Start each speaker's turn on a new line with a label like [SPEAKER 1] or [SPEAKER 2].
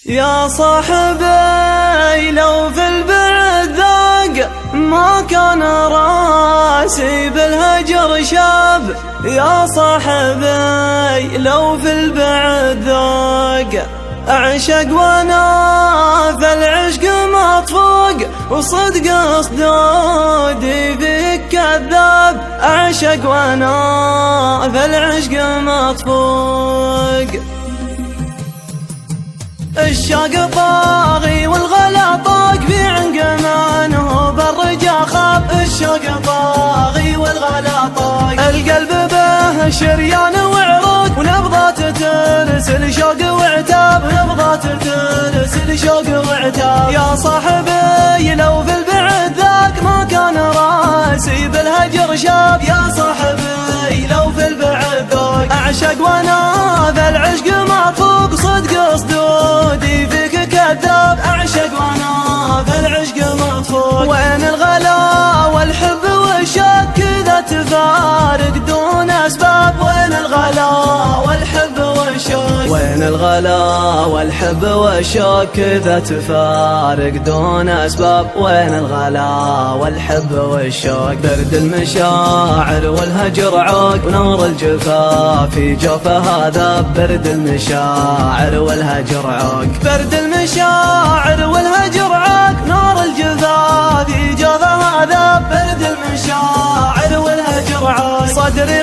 [SPEAKER 1] يا صاحبي لو في البعد ذاق ما كان راسي بالهجر شاب. يا صاحبي لو في البعد ذاق أعشق وانا في العشق مطفوق، وصدق صدودي فيك كذاب. أعشق وانا في العشق مطفوق، الشوق طاغي والغلا طاق في عنقمانه بالرجا خاب. الشوق طاغي والغلا طاق، القلب به شريان وعروق، ونبضات ترسل شوق وعتاب، ونبضات ترسل شوق وعتاب. يا صاحبي لو في البعد ذاك ما كان راسي بالهجر شاب. يا صاحبي لو في البعد ذاك أعشق وانا في العشق مطفوق، صدق صدودي فيك كذاب. أعشق وانا في العشق مطفوق، وين الغلا والحب والشوق كذا تفارق دون أسباب. وين الغلا والحب والشوق، وين الغلا والحب والشوق كذا تفارق دون أسباب. وين الغلا والحب والشوق، برد المشاعر والهجر عوق، ونور الجفا في جوفه هذا. برد المشاعر والهجر عوق، برد المشاعر والهجر عوق، نور الجفا في جوفه هذا. برد المشاعر والهجر عوق، صدري